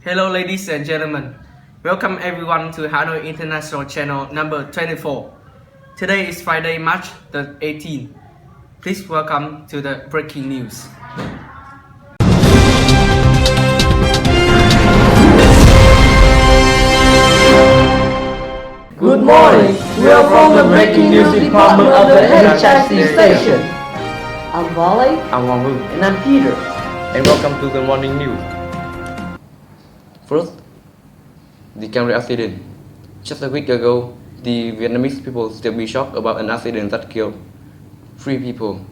Hello ladies and gentlemen, welcome everyone to Hanoi International Channel number 24. Today is Friday, March the 18th. Please welcome to the breaking news. Good morning, we are from the breaking news department of the HIC station. I'm Wally. I'm Hoang. And I'm Peter. And welcome to the morning news. First, the Camry accident. Just a week ago, the Vietnamese people still be shocked about an accident that killed 3 people.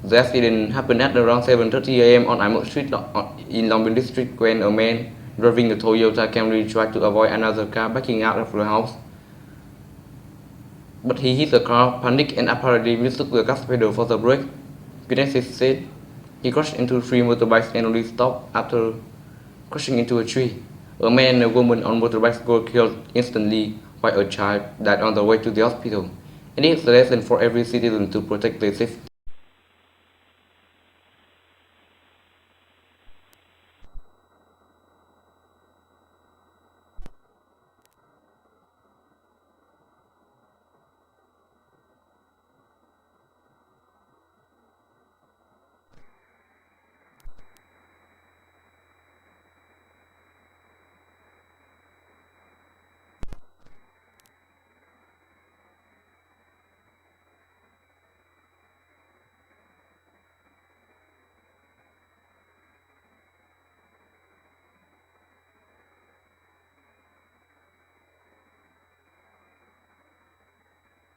The accident happened at around 7:30 a.m. on Imok Street in Long Binh district when a man driving a Toyota Camry tried to avoid another car backing out of the house. But he hit the car, panicked, and apparently mistook the gas pedal for the brake. Witnesses said he crashed into 3 motorbikes and only stopped after crashing into a tree. A man and a woman on motorbikes were killed instantly, while a child died on the way to the hospital. It is a lesson for every citizen to protect their safety.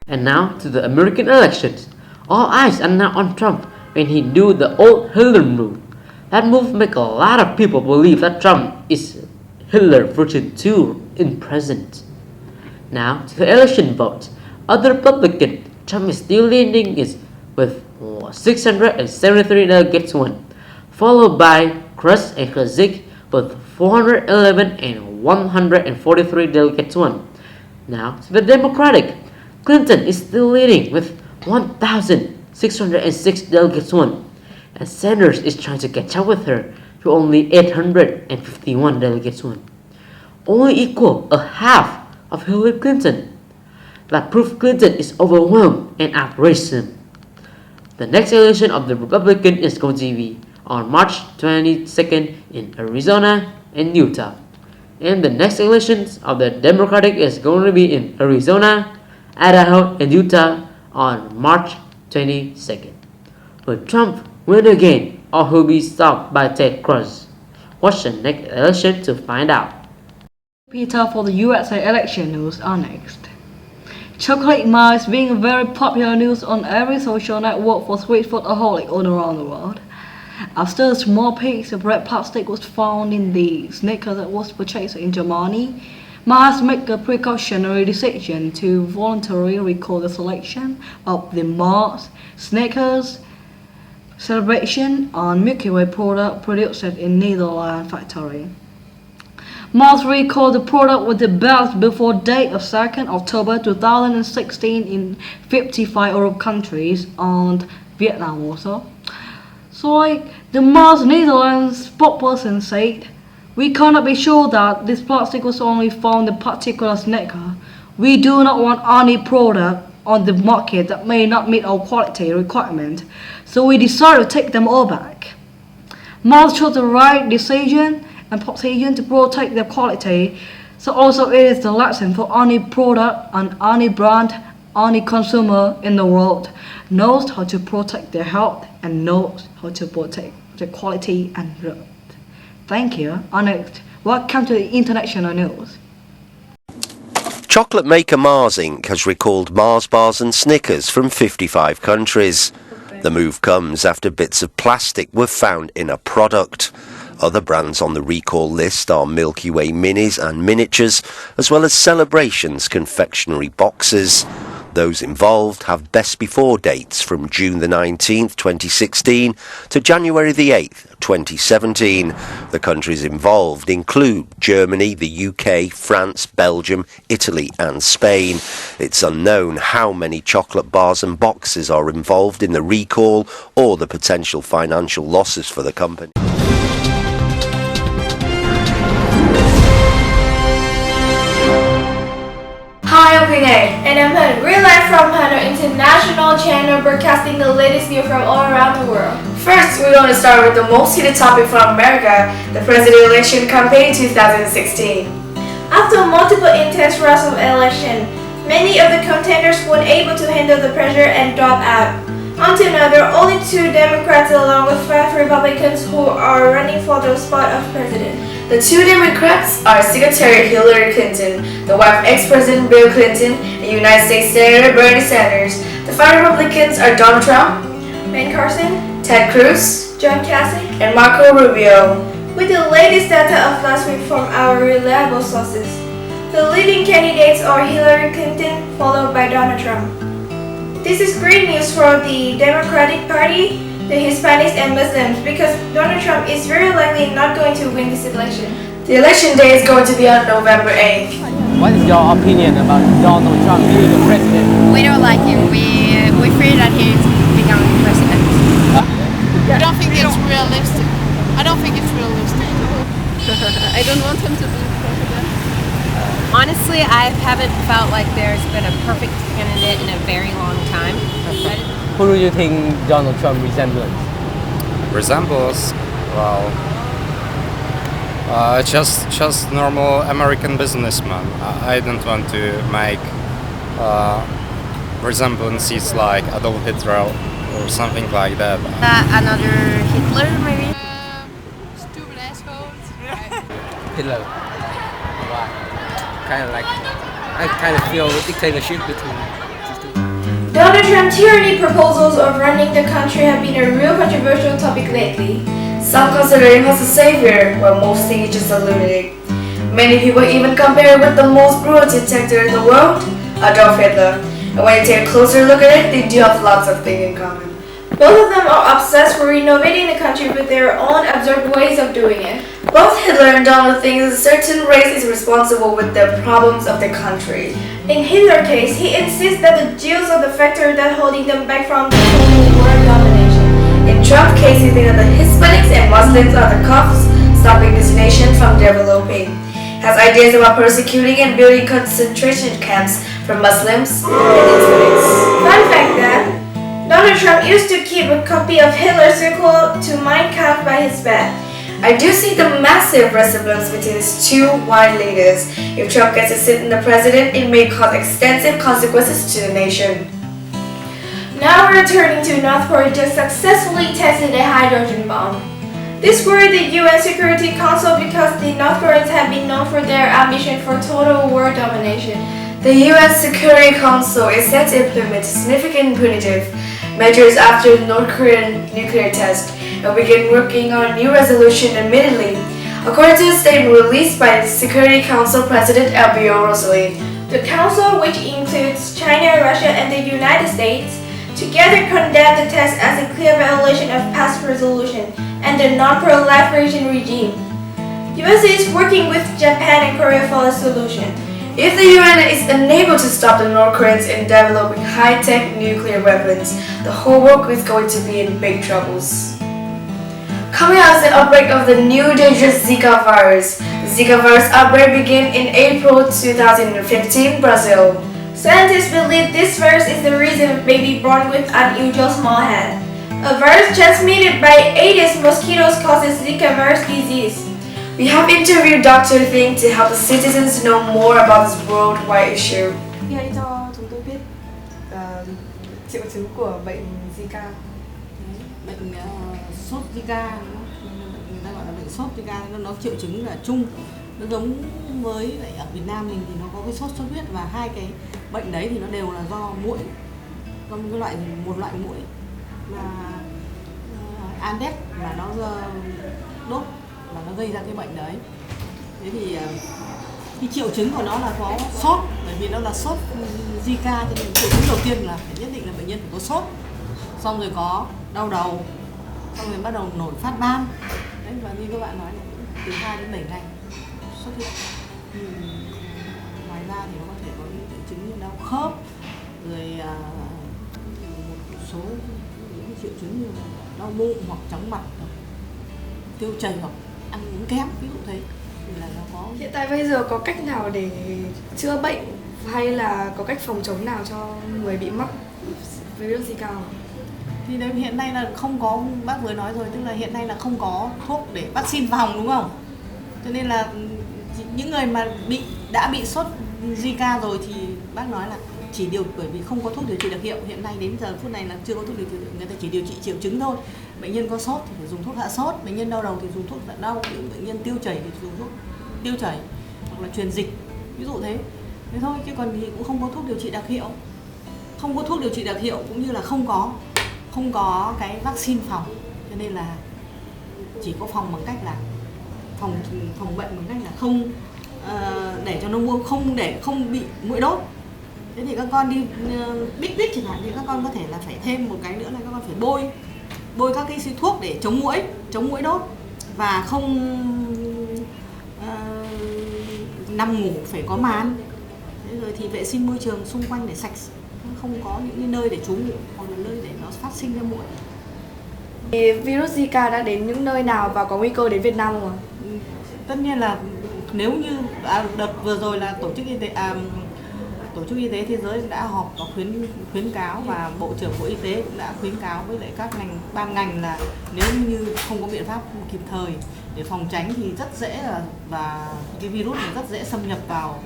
And now to the American elections. All eyes are now on Trump when he do the old Hitler move. That move make a lot of people believe that Trump is Hitler version 2 in present. Now to the election vote. Other Republican, Trump is still leading is with 673 delegates won, followed by Cruz and Kasich with 411 and 143 delegates won. Now to the Democratic. Clinton is still leading with 1,606 delegates won, and Sanders is trying to catch up with her to only 851 delegates won, only equal a half of Hillary Clinton. That proves Clinton is overwhelmed and outraged him. The next election of the Republican is going to be on March 22nd in Arizona and Utah, and the next elections of the Democratic is going to be in Arizona, Idaho, and Utah on March 22nd. Will Trump win again or will be stopped by Ted Cruz? Watch the next election to find out. Peter for the USA election news are next. Chocolate mice being very popular news on every social network for sweet foodaholic all around the world. After a small piece of red plastic was found in the sneaker that was purchased in Germany, Mars make a precautionary decision to voluntarily recall the selection of the Mars Sneakers celebration on Milky Way product produced in Netherlands factory. Mars recalled the product with the best before date of 2nd October 2016 in 55 Europe countries and Vietnam also. So the Mars Netherlands spokesperson said, "We cannot be sure that this plastic was only found in a particular sneaker. We do not want any product on the market that may not meet our quality requirement, so we decided to take them all back." Mars chose the right decision and precision to protect their quality, so also it is the lesson for any product and any brand, any consumer in the world knows how to protect their health and knows how to protect their quality and growth. Thank you. Next, welcome to the international news. Chocolate maker Mars Inc. has recalled Mars bars and Snickers from 55 countries. The move comes after bits of plastic were found in a product. Other brands on the recall list are Milky Way minis and miniatures, as well as Celebrations confectionery boxes. Those involved have best before dates from June the 19th, 2016 to January the 8th, 2017. The countries involved include Germany, the UK, France, Belgium, Italy and Spain. It's unknown how many chocolate bars and boxes are involved in the recall or the potential financial losses for the company. Hi, I'm Quynh. And I'm Minh. We're live from Hanoi International Channel, broadcasting the latest news from all around the world. First, we're going to start with the most heated topic from America, the presidential election campaign 2016. After multiple intense rounds of election, many of the contenders weren't able to handle the pressure and dropped out. Until now, there are only 2 Democrats along with 5 Republicans who are running for the spot of president. The 2 Democrats are Secretary Hillary Clinton, the wife of ex-President Bill Clinton, and United States Senator Bernie Sanders. The 5 Republicans are Donald Trump, Ben Carson, Ted Cruz, John Casey, and Marco Rubio. With the latest data of last week from our reliable sources, the leading candidates are Hillary Clinton, followed by Donald Trump. This is great news for the Democratic Party, the Hispanics and Muslims, because Donald Trump is very likely not going to win this election. The election day is going to be on November 8th. What is your opinion about Donald Trump being the president? We don't like him. We fear that he's becoming president. I don't think it's realistic. I don't think it's realistic. I don't want him to be president. Honestly, I haven't felt like there's been a perfect candidate in a very long time. Who do you think Donald Trump resembles? Resembles? Well, just normal American businessman. I don't want to make resemblances like Adolf Hitler or something like that. Another Hitler, maybe? Stupid assholes. Hitler. Why? Kind of like, I kind of feel dictatorship between these two. Donald Trump's tyranny proposals of running the country have been a real controversial topic lately. Some consider him as a savior, while most think he's just a lunatic. Many people even compare him with the most brutal dictator in the world, Adolf Hitler. And when you take a closer look at it, they do have lots of things in common. Both of them are obsessed with renovating the country with their own absurd ways of doing it. Both Hitler and Donald think a certain race is responsible with the problems of the country. In Hitler's case, he insists that the Jews are the factor that holding them back from the total world domination. In Trump's case, he thinks that the Hispanics and Muslims are the cops stopping this nation from developing. Has ideas about persecuting and building concentration camps for Muslims and Hispanics. Fun fact that Donald Trump used to keep a copy of Hitler's sequel to Mein Kampf by his bed. I do see the massive resemblance between these 2 white leaders. If Trump gets to sit in the president, it may cause extensive consequences to the nation. Now we're turning to North Korea just successfully tested a hydrogen bomb. This worried the UN Security Council because the North Koreans have been known for their ambition for total world domination. The UN Security Council is set to implement significant punitive measures after the North Korean nuclear test and begin working on a new resolution immediately, according to a statement released by the Security Council President Albion Rosalie. The Council, which includes China, Russia, and the United States, together condemned the test as a clear violation of past resolution and the non-proliferation regime. US is working with Japan and Korea for a solution. If the UN is unable to stop the North Koreans in developing high-tech nuclear weapons, the whole world is going to be in big troubles. Coming out is the outbreak of the new dangerous Zika virus. The Zika virus outbreak began in April 2015, Brazil. Scientists believe this virus is the reason of baby born with unusual small head. A virus transmitted by Aedes mosquitoes causes Zika virus disease. We have interviewed Dr. Thing to help the citizens know more about this worldwide issue. Hãy cho chúng tôi biết triệu chứng của bệnh Zika. Bệnh sốt Zika, người ta gọi là bệnh sốt Zika, nó triệu chứng là chung, nó giống với lại ở Việt Nam mình thì nó có cái sốt xuất huyết, và hai cái bệnh đấy thì nó đều là do muỗi, do một loại muỗi mà Andes mà nó đốt và nó gây ra cái bệnh đấy. Thế thì cái triệu chứng của nó là có sốt, bởi vì nó là sốt Zika, cho nên triệu chứng đầu tiên là phải nhất định là bệnh nhân phải có sốt, xong rồi có đau đầu, xong rồi bắt đầu nổi phát ban. Đấy, và như các bạn nói là từ 2 đến 7 ngày xuất hiện. Ngoài ra thì nó có thể có những triệu chứng như đau khớp, rồi một số những triệu chứng như đau bụng hoặc chóng mặt, tiêu chảy hoặc ăn uống kém, ví dụ thế. thì là nó có. Hiện tại bây giờ có cách nào để chữa bệnh hay là có cách phòng chống nào cho người bị mắc virus Zika không? Thì đấy, hiện nay là không có, bác vừa nói rồi, tức là hiện nay là không có thuốc để vaccine phòng, đúng không? Cho nên là những người mà đã bị sốt Zika rồi thì bác nói là chỉ bởi vì không có thuốc điều trị đặc hiệu. Hiện nay đến giờ phút này là chưa có thuốc điều trị, người ta chỉ điều trị triệu chứng thôi. Bệnh nhân có sốt thì phải dùng thuốc hạ sốt, bệnh nhân đau đầu thì dùng thuốc hạ đau, bệnh nhân tiêu chảy thì dùng thuốc tiêu chảy hoặc là truyền dịch, ví dụ thế. Thế thôi, chứ còn thì cũng không có thuốc điều trị đặc hiệu. Không có thuốc điều trị đặc hiệu cũng như là không có cái vaccine phòng, cho nên là chỉ có phòng bằng cách là phòng bệnh bằng cách là không để cho nó không bị mũi đốt. Thế thì các con đi Bich chẳng hạn thì các con có thể là phải thêm một cái nữa là các con phải bôi các cái thuốc để chống mũi đốt, và không nằm ngủ phải có màn. Thế rồi thì vệ sinh môi trường xung quanh để sạch, không có những cái nơi để trú ngụ hoặc là nơi để nó phát sinh ra muỗi. Virus Zika đã đến những nơi nào và có nguy cơ đến Việt Nam không ạ? Tất nhiên là nếu như đợt vừa rồi là Tổ chức Y tế Thế giới đã họp và khuyến cáo, và Bộ trưởng Bộ Y tế cũng đã khuyến cáo với lại các ban ngành là nếu như không có biện pháp kịp thời để phòng tránh thì rất dễ và cái virus này rất dễ xâm nhập vào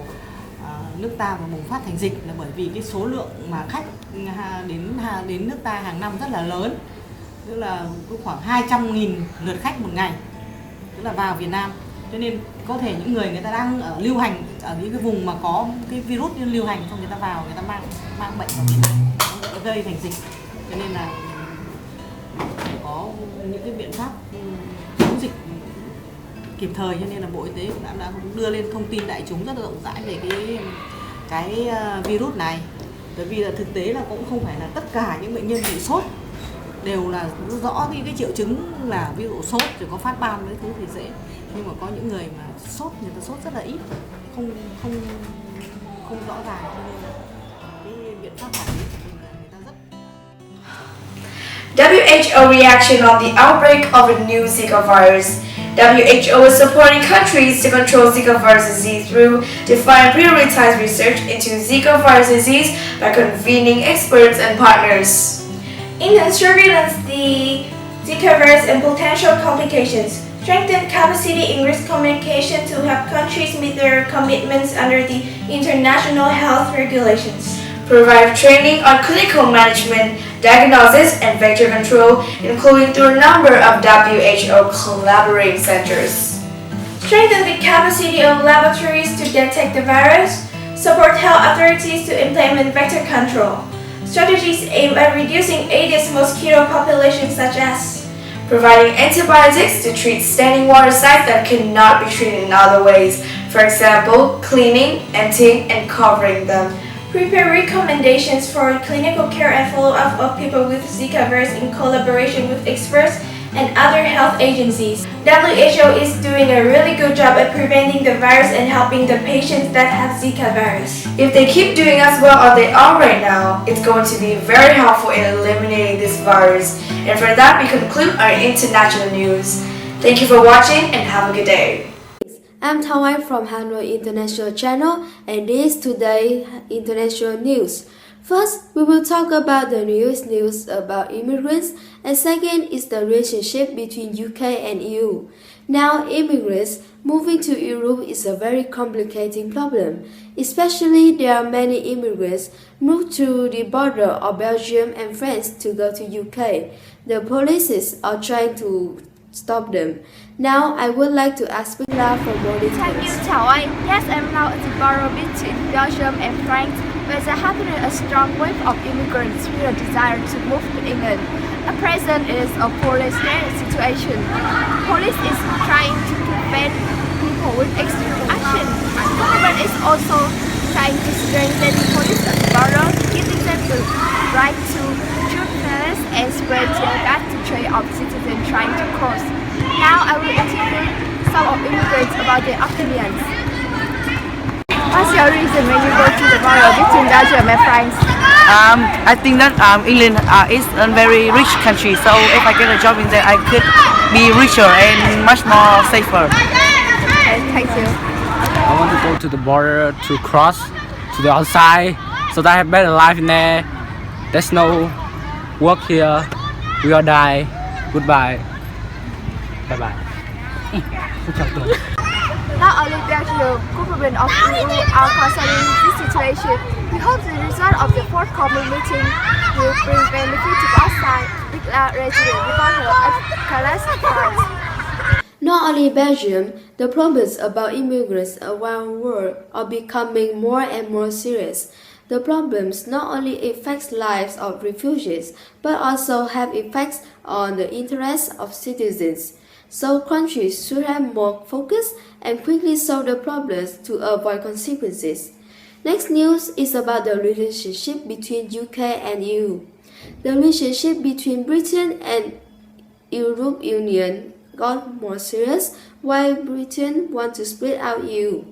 nước ta và bùng phát thành dịch, là bởi vì cái số lượng mà khách đến nước ta hàng năm rất là lớn, tức là khoảng 200.000 lượt khách một ngày, tức là vào Việt Nam. Cho nên có thể những người ta đang lưu hành ở những cái vùng mà có cái virus lưu hành, xong người ta vào, người ta mang bệnh vào Việt Nam, nó gây thành dịch. Cho nên là phải có những cái biện pháp chống dịch kịp thời, cho nên là Bộ Y tế cũng đã đưa lên thông tin đại chúng rất là rộng rãi về cái virus này. Bởi vì là thực tế là cũng không phải là tất cả những bệnh nhân bị sốt đều là rõ cái triệu chứng là ví dụ sốt rồi có phát ban cái thứ thì dễ, nhưng mà có những người mà sốt, người ta sốt rất là ít, không rõ ràng, cho nên là cái biện pháp quản lý của mình là người ta rất. WHO reaction on the outbreak of a new Zika virus. WHO is supporting countries to control Zika virus disease through defined prioritized research into Zika virus disease by convening experts and partners. In surveillance the Zika virus and potential complications, strengthen capacity in risk communication to help countries meet their commitments under the international health regulations. Provide training on clinical management, diagnosis, and vector control, including through a number of WHO collaborating centers. Strengthen the capacity of laboratories to detect the virus. Support health authorities to implement vector control. Strategies aimed at reducing Aedes mosquito populations, such as providing antibiotics to treat standing water sites that cannot be treated in other ways, for example, cleaning, emptying, and covering them. Prepare recommendations for clinical care and follow-up of people with Zika virus in collaboration with experts and other health agencies. WHO is doing a really good job at preventing the virus and helping the patients that have Zika virus. If they keep doing as well as they are right now, it's going to be very helpful in eliminating this virus. And for that, we conclude our international news. Thank you for watching and have a good day. I'm Thao from Hanoi International Channel, and this is today's international news. First, we will talk about the newest news about immigrants, and second is the relationship between UK and EU. Now, immigrants moving to Europe is a very complicated problem, especially there are many immigrants move to the border of Belgium and France to go to UK. The police are trying to stop them. Now, I would like to ask Binh for more details. Thank you, Chau. Yes, I'm now at the border between Belgium and France, where there happened a strong wave of immigrants with a desire to move to England. At present, it is a police situation. Police is trying to prevent people with extreme action. Government is also trying to strengthen police at the border, giving them the right to shoot pellets and spray tear gas to train of citizens trying to cross. Now I will interview some of immigrants about their opinions. What's your reason when you go to the border between Belgium and France? I think that England is a very rich country, so if I get a job in there, I could be richer and much more safer. Okay, Thank you. I want to go to the border to cross to the outside so that I have better life in there. There's no work here. We all die. Goodbye. Bye bye. Not only Belgium, government of EU are considering this situation. We hope the result of the forthcoming meeting will bring benefit to both sides. Resident reporter at Kalas. Not only Belgium, the problems about immigrants around the world are becoming more and more serious. The problems not only affect lives of refugees, but also have effects on the interests of citizens. So countries should have more focus and quickly solve the problems to avoid consequences. Next news is about the relationship between UK and EU. The relationship between Britain and European Union got more serious while Britain wants to split out EU.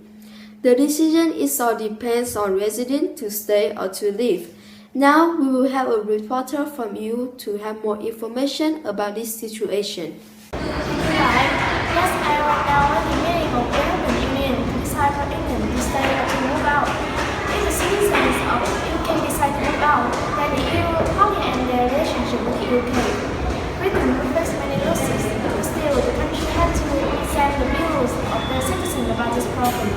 The decision is all depends on residents to stay or to leave. Now we will have a reporter from EU to have more information about this situation. Yes, I right now at the meeting of the European Union to decide for England to stay or to move out. If the citizens of UK decide to move out, then the EU will probably end their relationship with the UK. Britain will face many losses, but still the country had to send the views of their citizens about this problem.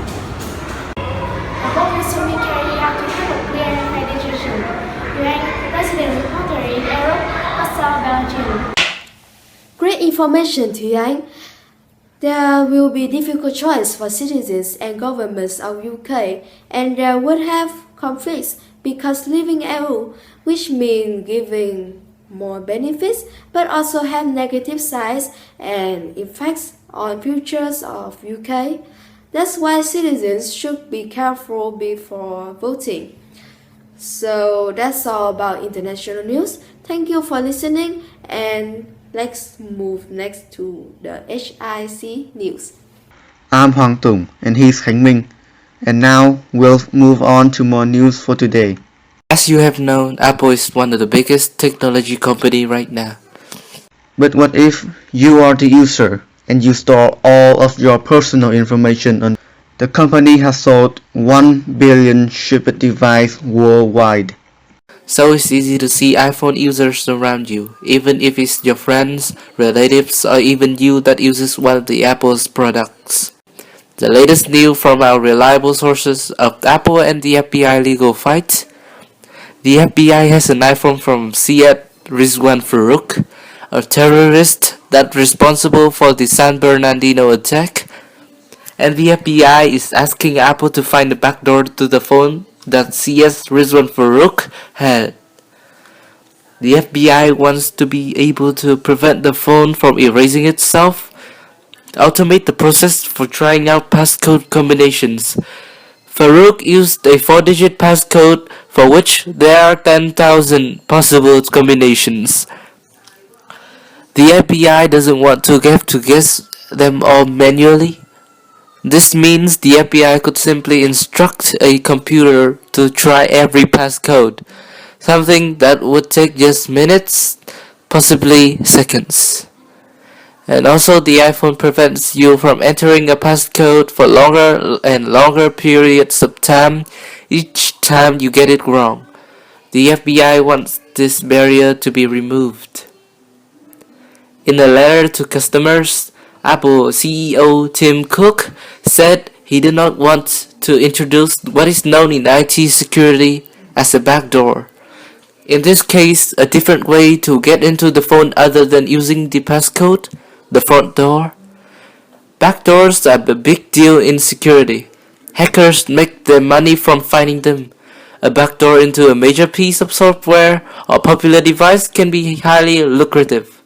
I hope this will be carried out to have a clear and fair decision. Yuan, resident reporter in Europe, Passau, Belgium. Great information, Duy Anh. There will be difficult choice for citizens and governments of UK, and there would have conflicts because leaving EU, which means giving more benefits, but also have negative sides and effects on futures of UK. That's why citizens should be careful before voting. So that's all about international news. Thank you for listening, and let's move next to the HIC news. I'm Tung and he's Minh. And now we'll move on to more news for today. As you have known, Apple is one of the biggest technology company right now. But what if you are the user and you store all of your personal information on? The company has sold 1 billion shipped devices worldwide. So it's easy to see iPhone users around you, even if it's your friends, relatives, or even you that uses one of the Apple's products. The latest news from our reliable sources of Apple and the FBI legal fight. The FBI has an iPhone from Syed Rizwan Farouk, a terrorist that's responsible for the San Bernardino attack, and the FBI is asking Apple to find the backdoor to the phone that CS Rizwan Farouk had. The FBI wants to be able to prevent the phone from erasing itself, automate the process for trying out passcode combinations. Farouk used a 4-digit passcode for which there are 10,000 possible combinations. The FBI doesn't want to have to guess them all manually. This means the FBI could simply instruct a computer to try every passcode, something that would take just minutes, possibly seconds. And also the iPhone prevents you from entering a passcode for longer and longer periods of time each time you get it wrong. The FBI wants this barrier to be removed. In a letter to customers, Apple CEO Tim Cook said he did not want to introduce what is known in IT security as a backdoor. In this case, a different way to get into the phone other than using the passcode, the front door. Backdoors are a big deal in security. Hackers make their money from finding them. A backdoor into a major piece of software or popular device can be highly lucrative.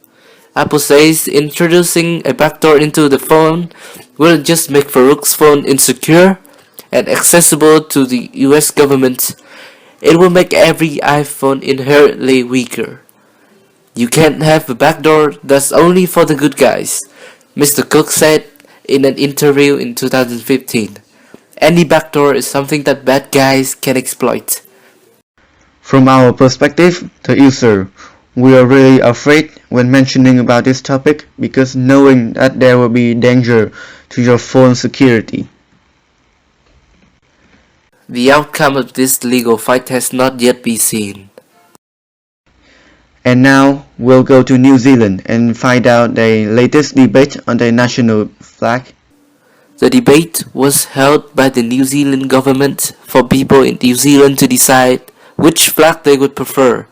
Apple says introducing a backdoor into the phone will just make Farouk's phone insecure and accessible to the US government. It will make every iPhone inherently weaker. You can't have a backdoor that's only for the good guys, Mr. Cook said in an interview in 2015. Any backdoor is something that bad guys can exploit. From our perspective, the user, We are really afraid when mentioning about this topic because knowing that there will be danger to your phone security. The outcome of this legal fight has not yet been seen. And now we'll go to New Zealand and find out the latest debate on the national flag. The debate was held by the New Zealand government for people in New Zealand to decide which flag they would prefer,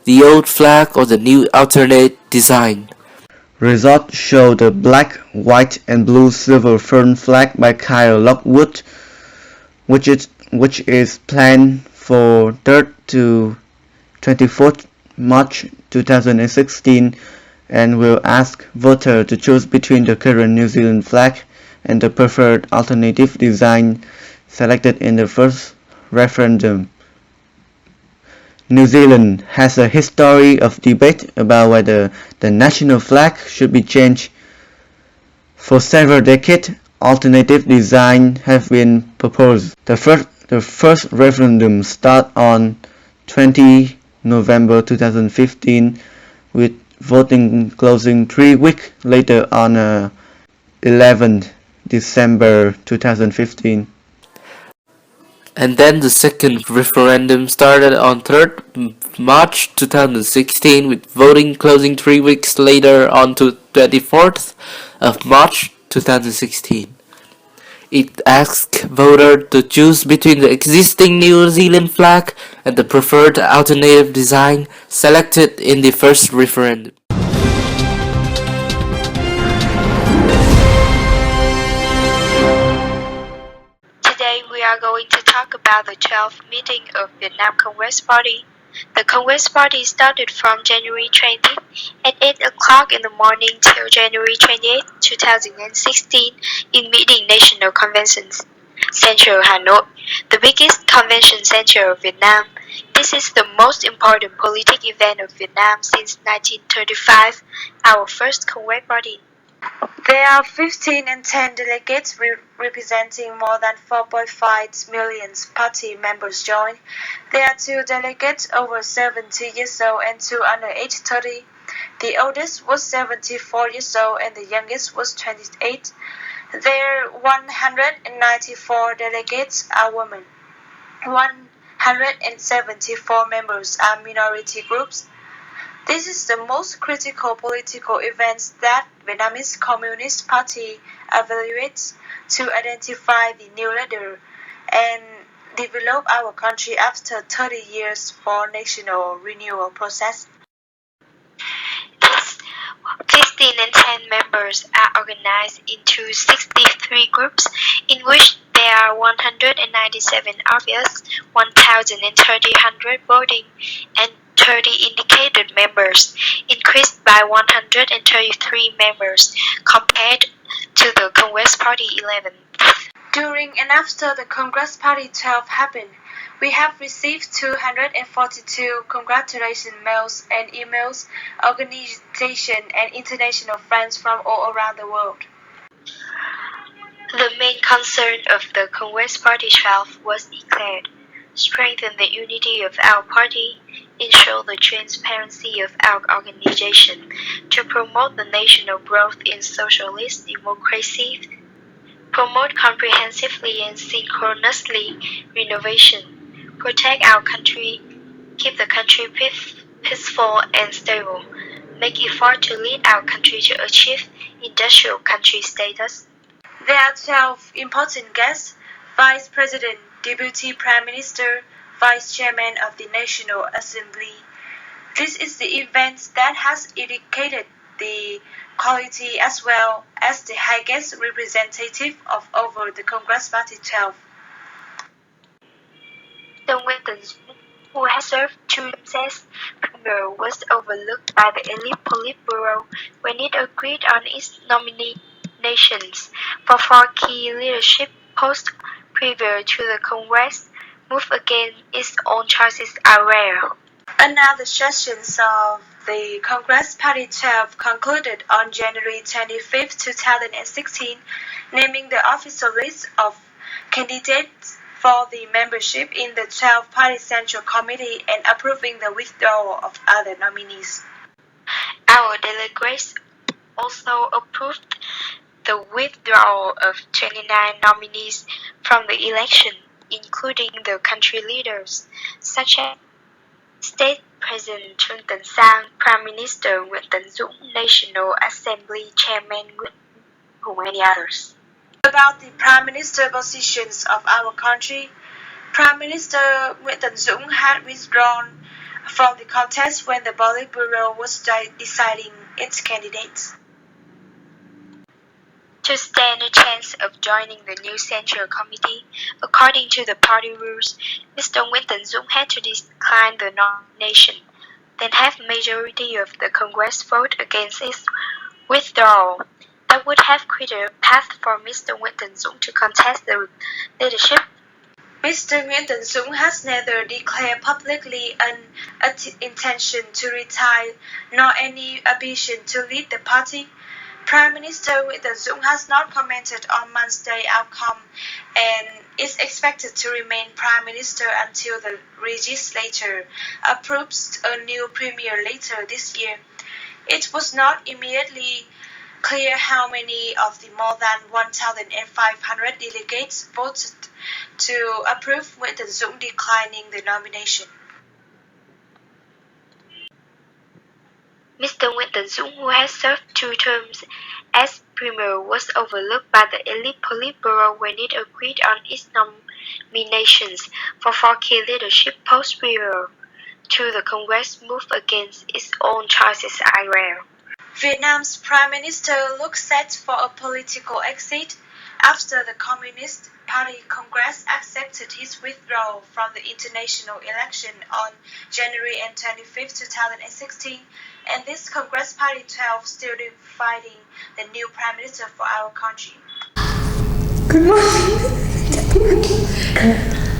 the old flag or the new alternate design. Results show the black, white and blue silver fern flag by Kyle Lockwood, which is planned for 3rd to 24th March 2016 and will ask voters to choose between the current New Zealand flag and the preferred alternative design selected in the first referendum. New Zealand has a history of debate about whether the national flag should be changed. For several decades, alternative designs have been proposed. The first referendum started on 20 November 2015, with voting closing 3 weeks later on 11 December 2015. And then the second referendum started on 3rd March 2016 with voting closing 3 weeks later on to 24th of March 2016. It asked voters to choose between the existing New Zealand flag and the preferred alternative design selected in the first referendum. Today we are going to talk about the 12th meeting of Vietnam Congress Party. The Congress Party started from January 20th at 8 o'clock in the morning till January 28, 2016 in meeting National Conventions. Central Hanoi, the biggest convention center of Vietnam. This is the most important political event of Vietnam since 1935, our first Congress Party. There are 15 and 10 delegates representing more than 4.5 million party members join. There are 2 delegates over 70 years old and 2 under age 30. The oldest was 74 years old and the youngest was 28. There are 194 delegates are women. 174 members are minority groups. This is the most critical political event that Vietnamese Communist Party evaluates to identify the new leader and develop our country after 30 years for national renewal process. These 15 and 10 members are organized into 63 groups in which there are 197 obvious, 1,300 voting, and 30 indicated members, increased by 133 members compared to the Congress Party 11th. During and after the Congress Party 12 happened, we have received 242 congratulation mails and emails, organization and international friends from all around the world. The main concern of the Congress Party 12 was declared: strengthen the unity of our party, ensure the transparency of our organization, to promote the national growth in socialist democracy, promote comprehensively and synchronously renovation, protect our country, keep the country peaceful and stable, make effort to lead our country to achieve industrial country status. There are 12 important guests: Vice President, Deputy Prime Minister, Vice Chairman of the National Assembly. This is the event that has indicated the quality as well as the highest representative of over the Congress Party 12. The Winston, who has served 2 terms as premier, was overlooked by the elite Politburo when it agreed on its nominations for 4 key leadership posts prior to the Congress. Move against its own choices are rare. Another session of the Congress Party 12 concluded on January 25, 2016, naming the official list of candidates for the membership in the 12-party Central Committee and approving the withdrawal of other nominees. Our delegates also approved the withdrawal of 29 nominees from the election, including the country leaders, such as State President Trương Tấn Sang, Prime Minister Nguyễn Tấn Dũng, National Assembly Chairman Nguyễn Huyen, and many others. About the Prime Minister positions of our country, Prime Minister Nguyễn Tấn Dũng had withdrawn from the contest when the Politburo was deciding its candidates. To stand a chance of joining the new Central Committee, according to the party rules, Mr. Nguyễn Tấn Dũng had to decline the nomination, then have majority of the Congress vote against its withdrawal. That would have created a path for Mr. Nguyễn Tấn Dũng to contest the leadership. Mr. Nguyễn Tấn Dũng has neither declared publicly an intention to retire nor any ambition to lead the party. Prime Minister Nguyễn Tấn Dũng has not commented on Monday's outcome and is expected to remain Prime Minister until the legislature approves a new premier later this year. It was not immediately clear how many of the more than 1,500 delegates voted to approve Nguyễn Tấn Dũng declining the nomination. Mr. Nguyễn Tấn Dũng, who has served 2 terms as Premier, was overlooked by the elite Politburo when it agreed on its nominations for 4 key leadership posts prior to the Congress move against its own choices are rare. Vietnam's Prime Minister looks set for a political exit after the Communist Party Congress accepted his withdrawal from the international election on January 25, 2016, and this Congress Party 12 still dividing the new Prime Minister for our country. Good morning.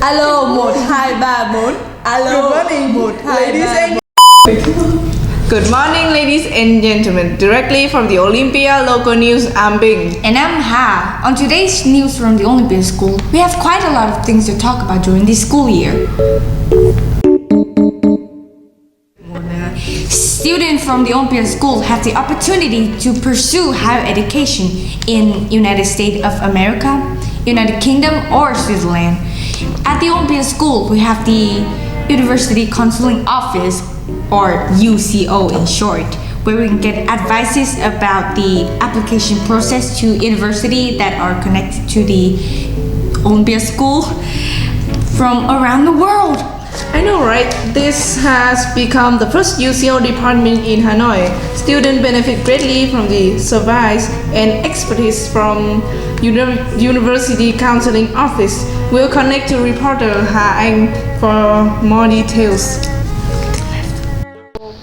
Alo 1 2 3 4. Alo. Good morning. 1 2 3 4. Good morning, ladies and gentlemen. Directly from the Olympia local news, I'm Binh. And I'm Ha. On today's news from the Olympian School, we have quite a lot of things to talk about during this school year. Students from the Olympian School have the opportunity to pursue higher education in United States of America, United Kingdom, or Switzerland. At the Olympian School, we have the University Counseling Office, or UCO in short, where we can get advices about the application process to university that are connected to the Olympian School from around the world. I know, right? This has become the first UCO department in Hanoi. Students benefit greatly from the service and expertise from University Counseling Office. We'll connect to reporter Hà Anh for more details.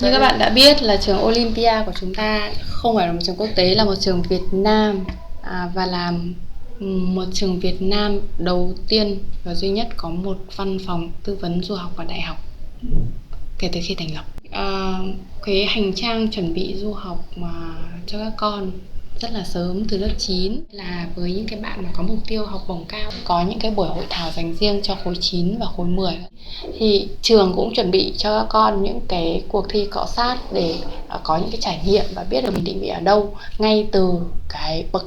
Như các bạn đã biết là trường Olympia của chúng ta không phải là một trường quốc tế, là một trường Việt Nam và là một trường Việt Nam đầu tiên và duy nhất có một văn phòng tư vấn du học và đại học kể từ khi thành lập. Cái hành trang chuẩn bị du học mà cho các con rất là sớm từ lớp 9 là với những cái bạn mà có mục tiêu học bổng cao, có những cái buổi hội thảo dành riêng cho khối 9 và khối 10 thì trường cũng chuẩn bị cho các con những cái cuộc thi cọ sát để có những cái trải nghiệm và biết được mình định vị ở đâu ngay từ cái bậc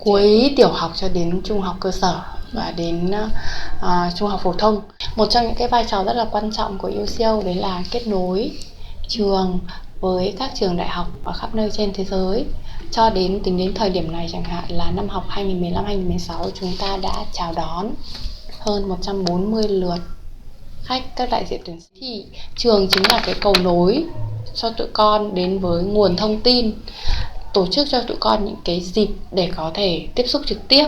cuối tiểu học cho đến trung học cơ sở và đến trung học phổ thông. Một trong những cái vai trò rất là quan trọng của UCO đấy là kết nối trường với các trường đại học ở khắp nơi trên thế giới. Cho đến tính đến thời điểm này chẳng hạn là năm học 2015-2016 chúng ta đã chào đón hơn 140 lượt khách các đại diện tuyển sinh. Thì trường chính là cái cầu nối cho tụi con đến với nguồn thông tin, tổ chức cho tụi con những cái dịp để có thể tiếp xúc trực tiếp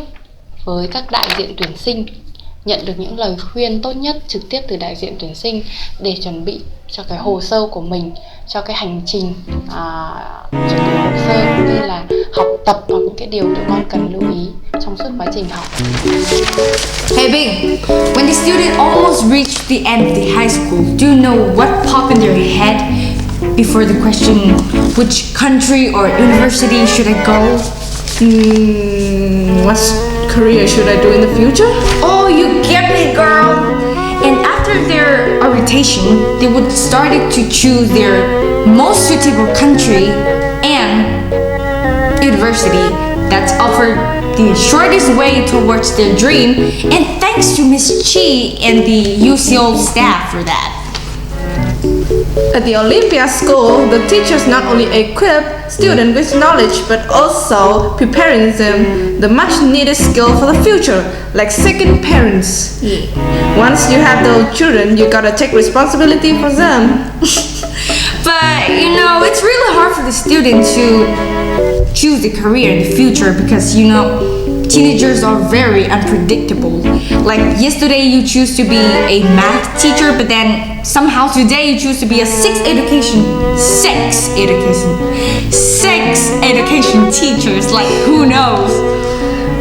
với các đại diện tuyển sinh, nhận được những lời khuyên tốt nhất trực tiếp từ đại diện tuyển sinh để chuẩn bị cho cái hồ sơ của mình, cho cái hành trình chuẩn bị hồ sơ cũng như là học tập hoặc những cái điều tụi con cần lưu ý trong suốt quá trình học. Hey Binh, when the student almost reached the end of the high school, do you know what popped in their head before the question, which country or university should I go? What career should I do in the future? Oh, you get me, girl! And after their orientation, they would start to choose their most suitable country and university that's offered the shortest way towards their dream, and thanks to Miss Chi and the UCO staff for that. At the Olympia School, the teachers not only equip students with knowledge but also preparing them the much needed skill for the future, like second parents. Yeah. Once you have those children, you gotta take responsibility for them. But you know, it's really hard for the student to choose a career in the future because you know, teenagers are very unpredictable. Like yesterday you choose to be a math teacher, but then somehow today you choose to be a sex education teachers. Like who knows?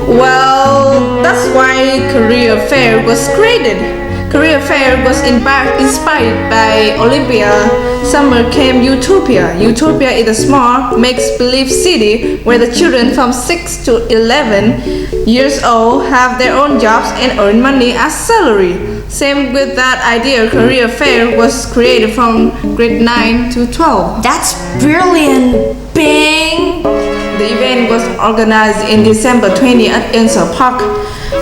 Well, that's why career fair was created. Career fair was inspired by Olympia summer camp Utopia. Utopia is a small makes-believe city where the children from 6 to 11 years old have their own jobs and earn money as salary. Same with that idea, career fair was created from grade 9 to 12. That's brilliant, Bing! The event was organized in December 20 at Ansel Park.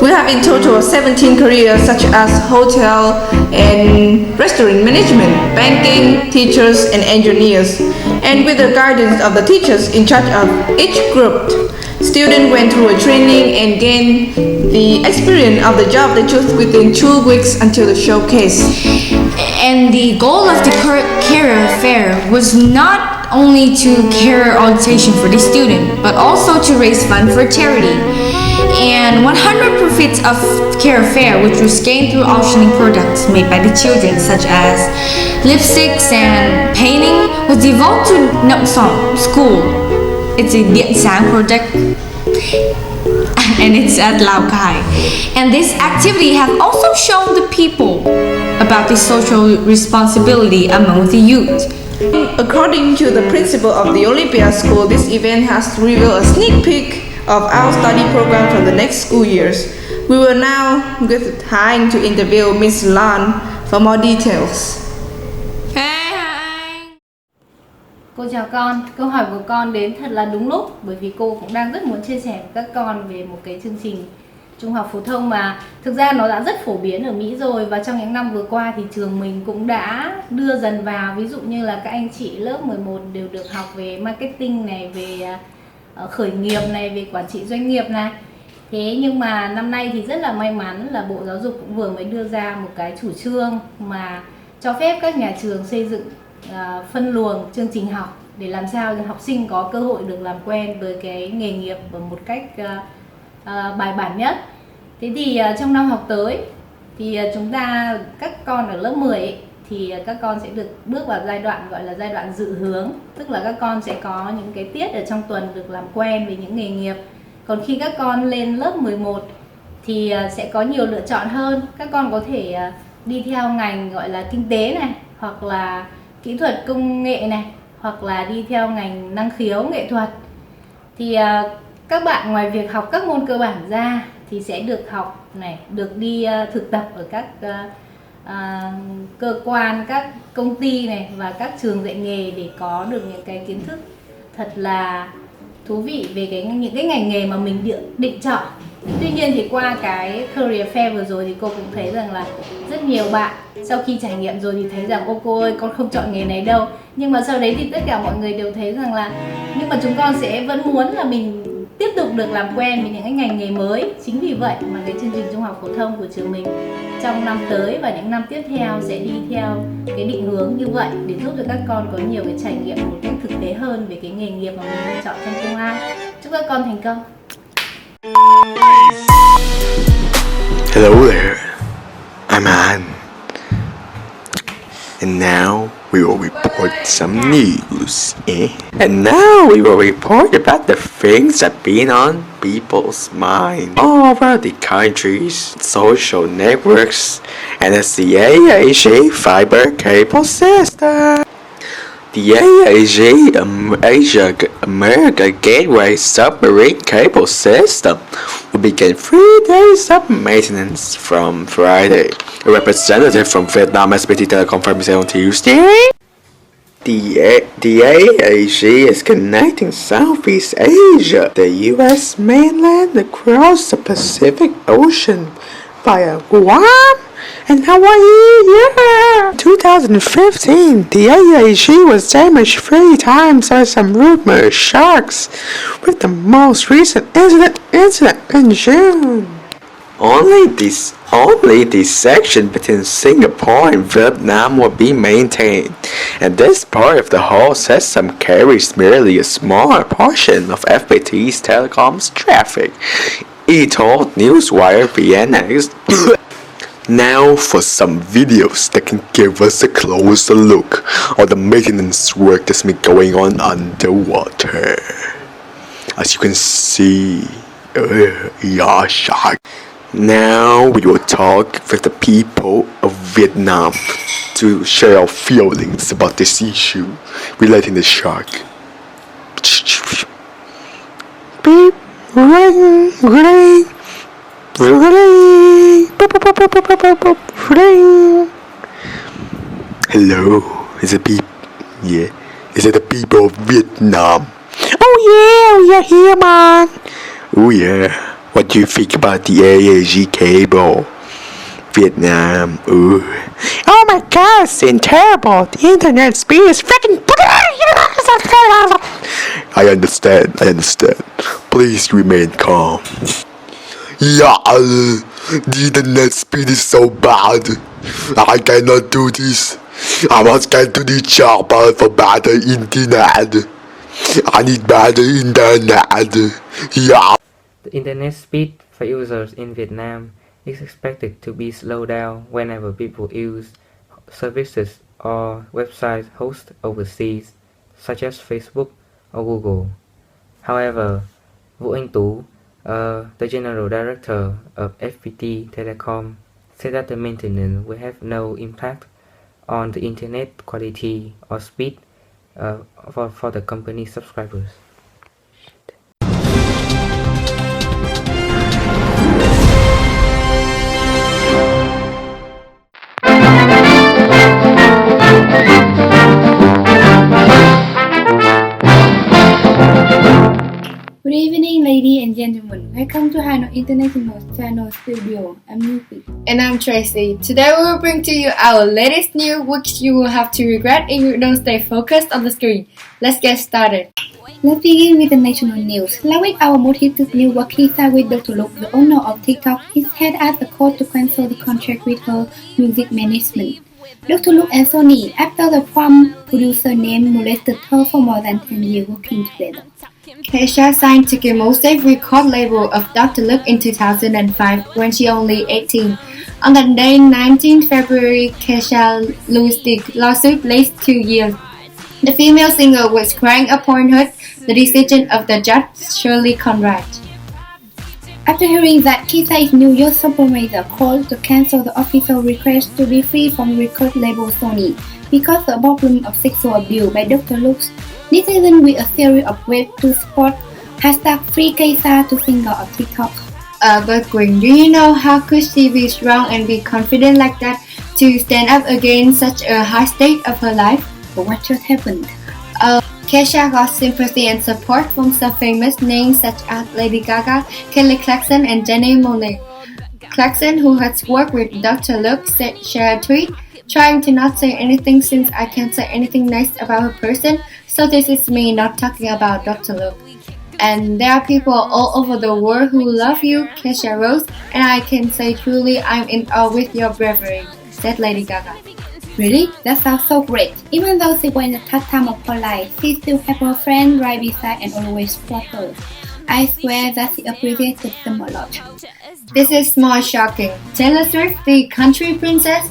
We have in total 17 careers such as hotel and restaurant management, banking, teachers and engineers. And with the guidance of the teachers in charge of each group, students went through a training and gained the experience of the job they chose within 2 weeks until the showcase. And the goal of the career fair was not only to career orientation for the student, but also to raise funds for charity. And 100 profits of career fair, which was gained through auctioning products made by the children, such as lipsticks and painting, was devoted to Nậm Song School. It's a Điện Sáng project, and it's at Lào Cai. And this activity has also shown the people about the social responsibility among the youth. According to the principal of the Olympia School, this event has revealed a sneak peek of our study program for the next school years. We will now get Hanoi to interview Ms.Linh for more details. Cô chào con, câu hỏi của con đến thật là đúng lúc bởi vì cô cũng đang rất muốn chia sẻ với các con về một cái chương trình trung học phổ thông mà thực ra nó đã rất phổ biến ở Mỹ rồi, và trong những năm vừa qua thì trường mình cũng đã đưa dần vào, ví dụ như là các anh chị lớp 11 đều được học về marketing này, về khởi nghiệp này, về quản trị doanh nghiệp này. Thế nhưng mà năm nay thì rất là may mắn là Bộ Giáo dục cũng vừa mới đưa ra một cái chủ trương mà cho phép các nhà trường xây dựng phân luồng chương trình học để làm sao cho học sinh có cơ hội được làm quen với cái nghề nghiệp một cách bài bản nhất. Thế thì trong năm học tới thì chúng ta, các con ở lớp 10 ấy, thì các con sẽ được bước vào giai đoạn gọi là giai đoạn dự hướng, tức là các con sẽ có những cái tiết ở trong tuần được làm quen với những nghề nghiệp. Còn khi các con lên lớp 11 thì sẽ có nhiều lựa chọn hơn. Các con có thể đi theo ngành gọi là kinh tế này, hoặc là kỹ thuật công nghệ này, hoặc là đi theo ngành năng khiếu nghệ thuật. Thì các bạn ngoài việc học các môn cơ bản ra thì sẽ được học này, được đi thực tập ở các cơ quan, các công ty này và các trường dạy nghề để có được những cái kiến thức thật là thú vị về những cái ngành nghề mà mình định chọn. Tuy nhiên thì qua cái career fair vừa rồi thì cô cũng thấy rằng là rất nhiều bạn sau khi trải nghiệm rồi thì thấy rằng ô cô ơi, con không chọn nghề này đâu. Nhưng mà sau đấy thì tất cả mọi người đều thấy rằng là nhưng mà chúng con sẽ vẫn muốn là mình tiếp tục được làm quen với những cái ngành nghề mới. Chính vì vậy mà cái chương trình trung học phổ thông của trường mình trong năm tới và những năm tiếp theo sẽ đi theo cái định hướng như vậy để giúp cho các con có nhiều cái trải nghiệm một cách thực tế hơn về cái nghề nghiệp mà mình lựa chọn trong tương lai. Chúc các con thành công. Hello there, I'm An, and now we will report some news, And now we will report about the things that have been on people's minds all over the country's social networks, and it's the AAG fiber cable system. The AAG Asia America Gateway Submarine Cable System will begin 3 days of maintenance from Friday. A representative from Vietnam SPT Telecom confirmed on Tuesday. The HIC is connecting Southeast Asia, the US mainland, across the Pacific Ocean via Guam and Hawaii. In 2015, the HIC was damaged 3 times by some rumored sharks, with the most recent incident in June. Only this section between Singapore and Vietnam will be maintained, and this part of the whole system carries merely a smaller portion of FPT's telecom's traffic, he told Newswire VNX. Now for some videos that can give us a closer look on the maintenance work that's been going on underwater. As you can see, shark. Now we will talk with the people of Vietnam to share our feelings about this issue relating to shark. Beep, ring, ring, ring, ring. Hello, is it beep? Yeah, is it the people of Vietnam? Oh yeah, we are here, man. Oh yeah. What do you think about the AAG cable? Vietnam, ooh. Oh my god, it's terrible. The internet speed is freaking. I understand. Please remain calm. Yeah, the internet speed is so bad. I cannot do this. I must get to the chopper for better internet. I need better internet. Yeah. The internet speed for users in Vietnam is expected to be slowed down whenever people use services or websites hosted overseas, such as Facebook or Google. However, Vũ Anh Tú, the General Director of FPT Telecom, said that the maintenance will have no impact on the internet quality or speed for the company's subscribers. Good evening, ladies and gentlemen. Welcome to Hanoi International Channel Studio. I'm Thuy. And I'm Tracy. Today we will bring to you our latest news, which you will have to regret if you don't stay focused on the screen. Let's get started. Let's begin with the national news. Last week, our most heated news was he signed with Dr. Look, the owner of TikTok. He had asked the court to cancel the contract with her music management. Dr. Look and Sony, after the prom producer named molested her for more than 10 years working together. Kesha signed to the music record label of Dr. Luke in 2005 when she only 18. On that day, 19 February, Kesha lost the lawsuit last 2 years. The female singer was crying upon her the decision of the judge Shirley Conrad. After hearing that, Kesha's New York supervisor called to cancel the official request to be free from record label Sony because of the problem of sexual abuse by Dr. Luke. Netizens with a theory of ways to support #FreeKesha to singer of TikTok. But Quynh, do you know how could she be strong and be confident like that to stand up against such a high state of her life? But what just happened? Kesha got sympathy and support from some famous names such as Lady Gaga, Kelly Clarkson, and Jenny Monet. Clarkson, who has worked with Dr. Luke, shared a tweet, trying to not say anything since I can't say anything nice about her person, so this is me not talking about Dr. Luke. And there are people all over the world who love you, Kesha wrote, and I can say truly I'm in awe with your bravery, said Lady Gaga. Really? That sounds so great. Even though she was in a tough time of her life, she still had her friend right beside and always support her. I swear that she appreciated them a lot. This is more shocking. Taylor Swift, the country princess,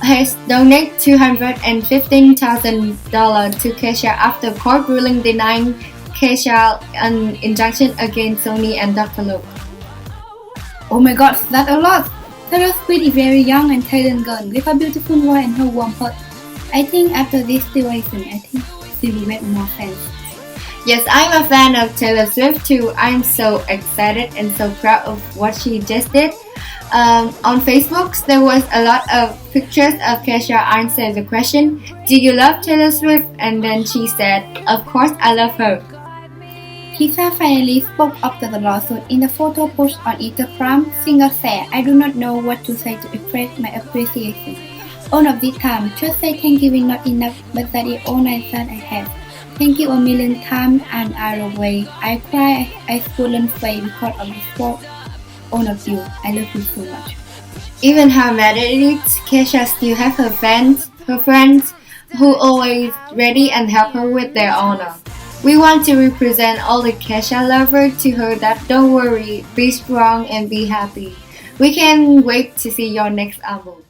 has donated $215,000 to Kesha after court ruling denying Kesha an injunction against Sony and Dr. Luke. Oh my god, that's a lot! Taylor Swift is very young and talented girl with a beautiful voice and her warm heart. I think after this situation, she will get more fans. Yes, I'm a fan of Taylor Swift too. I'm so excited and so proud of what she just did. On Facebook, there was a lot of pictures of Kesha answering the question, "Do you love Taylor Swift?" And then she said, "Of course I love her." Kesha finally spoke after the lawsuit in the photo post on Instagram. Singer said, "I do not know what to say to express my appreciation. All of this time, just say thank you is not enough, but that is all I thought I have. Thank you a million times and all the way. I cry, I couldn't say because of this fault. All of you, I love you so much." Even how mad it is, Kesha still has her friends who always ready and help her with their honor. We want to represent all the Kesha lovers to her that don't worry, be strong and be happy. We can't wait to see your next album.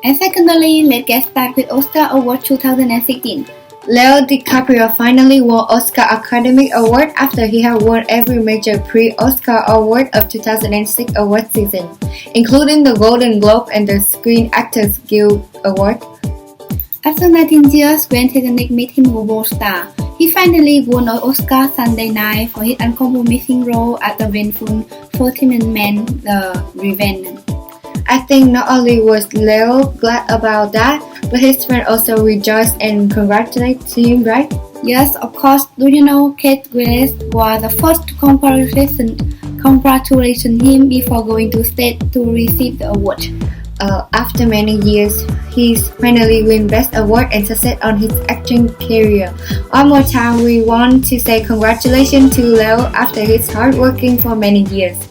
And secondly, let's get started with Oscar Award 2016. Leo DiCaprio finally won Oscar Academy Award after he had won every major pre-Oscar award of 2006 award season, including the Golden Globe and the Screen Actors Guild Award. After 19 years, when Titanic made him a world star, he finally won an Oscar Sunday night for his uncompromising role as the vengeful 14th man, The Revenant. I think not only was Leo glad about that, but his friend also rejoiced and congratulated him, right? Yes, of course. Do you know Kate Winslet was the first to congratulate him before going to stage to receive the award. After many years, he's finally win Best Award and success on his acting career. One more time, we want to say congratulations to Leo after his hard working for many years.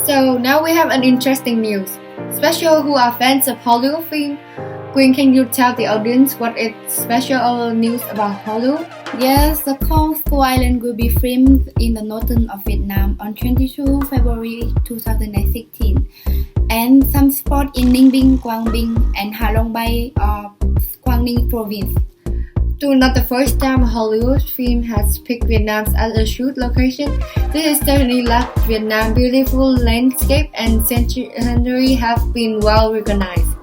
So now we have an interesting news. Special who are fans of Hollywood film, Quynh, can you tell the audience what is special news about Hollywood? Yes, the Kong School Island will be filmed in the northern of Vietnam on 22 February 2016. And some spot in Ninh Bình, Quang Binh and Ha Long Bay of Quang Ninh province. Though not the first time a Hollywood film has picked Vietnam as a shoot location, this is certainly left Vietnam's beautiful landscape and scenery have been well recognized.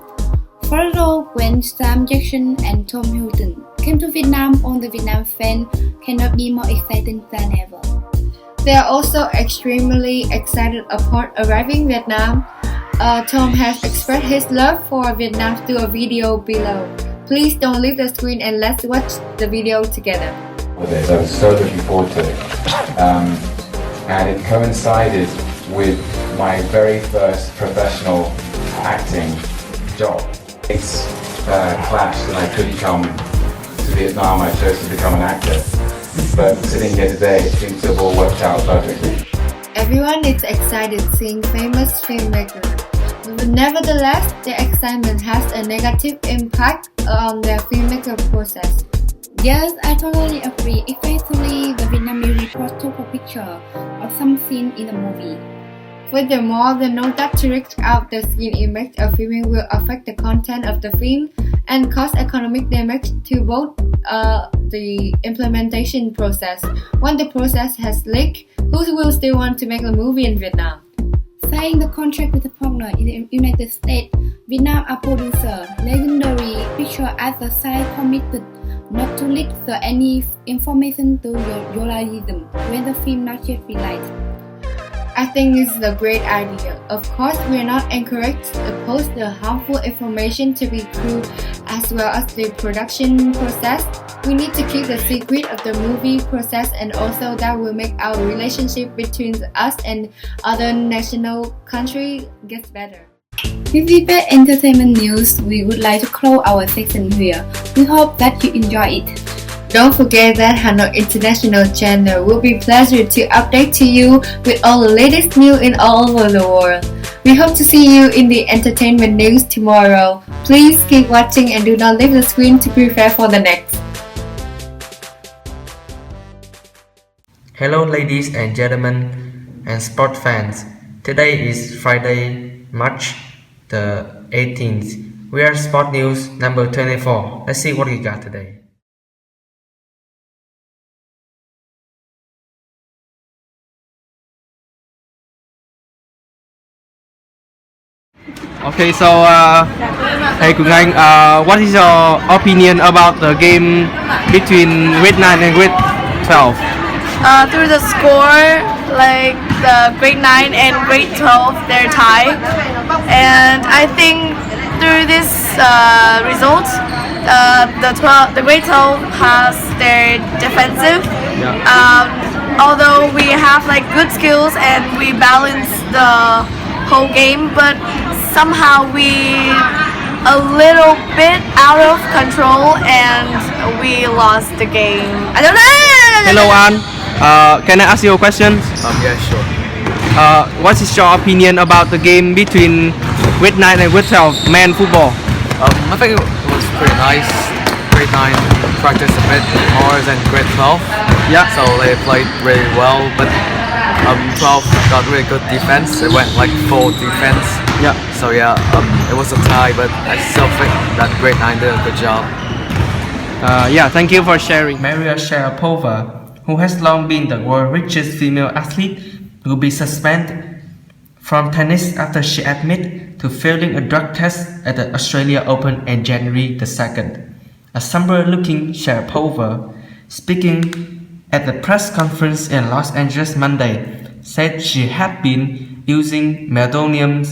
Furthermore, when Sam Jackson and Tom Hilton came to Vietnam on the Vietnam fan cannot be more exciting than ever. They are also extremely excited upon arriving Vietnam. Tom has expressed his love for Vietnam through a video below. Please don't leave the screen and let's watch the video together. I was so looking forward to it. And it coincided with my very first professional acting job. It's clashed and I couldn't come to Vietnam. I chose to become an actor. But sitting here today, it seems to have all worked out perfectly. Everyone is excited seeing famous filmmakers. But nevertheless, the excitement has a negative impact on the filmmaker process. Yes, I totally agree, especially the Vietnamese report took a picture of some scene in the movie. Furthermore, the note that to reach out the scene image of filming will affect the content of the film and cause economic damage to both the implementation process. Once the process has leaked, who will still want to make a movie in Vietnam? Signing the contract with a partner in the United States, Vietnam a producer, legendary picture as the side committed not to leak any information to journalism when the film not yet released. I think this is a great idea. Of course, we are not encouraged to post the harmful information to be true as well as the production process. We need to keep the secret of the movie process and also that will make our relationship between us and other national countries get better. With EatAte Entertainment News, we would like to close our section here. We hope that you enjoy it. Don't forget that Hanoi International Channel will be pleasure to update to you with all the latest news in all over the world. We hope to see you in the entertainment news tomorrow. Please keep watching and do not leave the screen to prepare for the next. Hello ladies and gentlemen and sport fans. Today is Friday, March the 18th. We are Sport News number 24. Let's see what we got today. Okay, so hey Quynh, what is your opinion about the game between grade 9 and grade 12? Through the score, like the grade 9 and grade 12, they're tied. And I think through this result, the grade 12 has their defensive. Although we have like good skills and we balance the whole game, but somehow we a little bit out of control and we lost the game. I don't know. Hello An, can I ask you a question? Yeah, sure. What is your opinion about the game between grade 9 and grade 12 men football? I think it was pretty nice. Grade 9 practiced a bit more than grade 12. Yeah. So they played really well, but 12 got really good defense. It went like full defense. Yeah. So yeah, it was a tie, but I still think that grade 9 did a good job. Yeah, thank you for sharing. Maria Sharapova, who has long been the world's richest female athlete, will be suspended from tennis after she admitted to failing a drug test at the Australia Open on January the 2nd. A somber-looking Sharapova, speaking at the press conference in Los Angeles Monday, said she had been using meldonium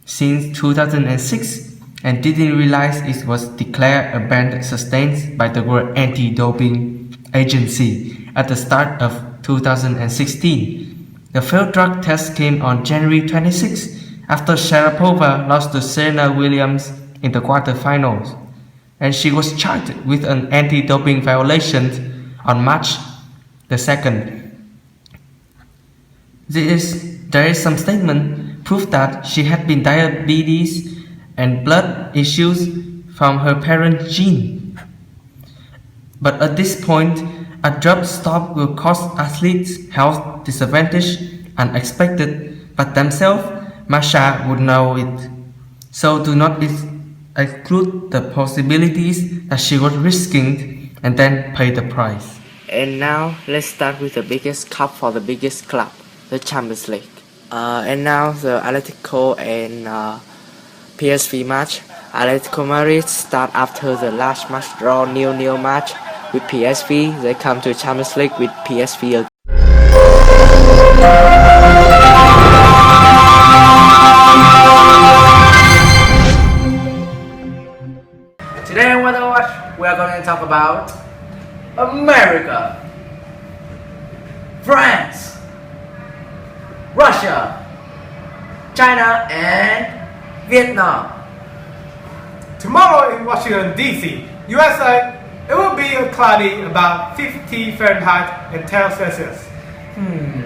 since 2006 and didn't realize it was declared a ban sustained by the World Anti-Doping Agency at the start of 2016. The failed drug test came on January 26 after Sharapova lost to Serena Williams in the quarterfinals, and she was charged with an anti-doping violation on March the 2nd. There is some statement proof that she had been diabetes and blood issues from her parent gene. But at this point, a drug stop will cause athletes health disadvantage unexpected, but themselves, Masha would know it. So do not exclude the possibilities that she was risking and then pay the price. And now let's start with the biggest cup for the biggest club, the Champions League. And now the Atletico and PSV match. Atletico Madrid start after the last match draw 0-0 match with PSV. They come to Champions League with PSV again. Today on Weather Watch, we are going to talk about America, France, Russia, China, and Vietnam. Tomorrow in Washington, D.C., USA, it will be cloudy, about 50 Fahrenheit and 10 Celsius.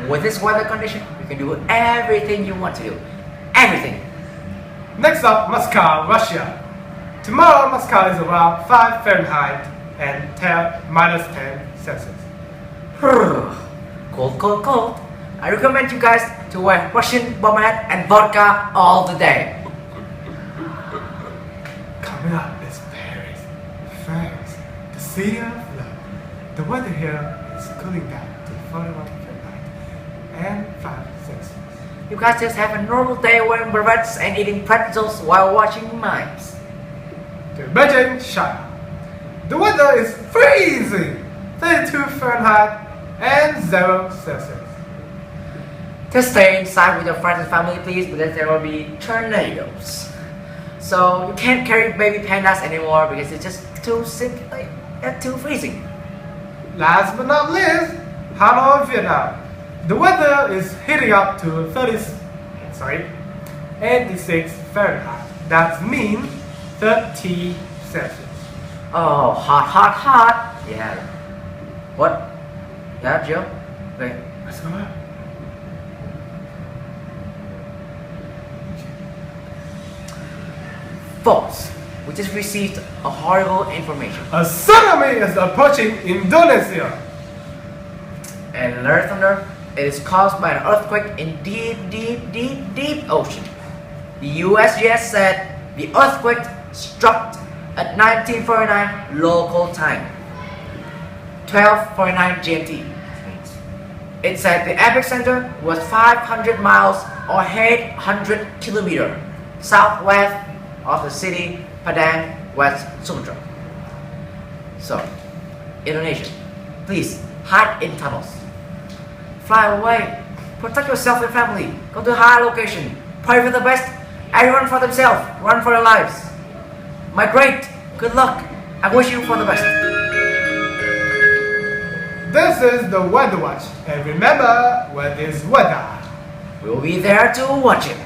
With this weather condition, you can do everything you want to do. Everything. Next up, Moscow, Russia. Tomorrow, Moscow is around 5 Fahrenheit and minus 10 Celsius. Cold, cold, cold. I recommend you guys to wear Russian bomber hat and vodka all the day. Coming up is Paris, France, the city of love. The weather here is cooling down to 41 Fahrenheit and 5 Celsius. You guys just have a normal day wearing berets and eating pretzels while watching mimes. To Beijing, China. The weather is freezing, 32 Fahrenheit and 0 Celsius. Just stay inside with your friends and family, please, because there will be tornadoes. So you can't carry baby pandas anymore because it's just too freezing. Last but not least, Hanoi, Vietnam. The weather is heating up to 86 Fahrenheit. That means 30 Celsius. Oh, hot, hot, hot. Yeah. What? Yeah, Joe? Okay. Let's go out. False. We just received a horrible information. A tsunami is approaching Indonesia. And alert thunder, it is caused by an earthquake in deep ocean. The USGS said the earthquake struck at 1949 local time, 12:49 GMT. It said the epicenter was 500 miles or 800 kilometers. southwest of the city Padang, West Sumatra. So, Indonesia, please hide in tunnels. Fly away. Protect yourself and family. Go to a higher location. Pray for the best. Everyone for themselves. Run for their lives. Migrate. Good luck. I wish you for the best. This is the Weather Watch, and remember, what is weather? We'll be there to watch it.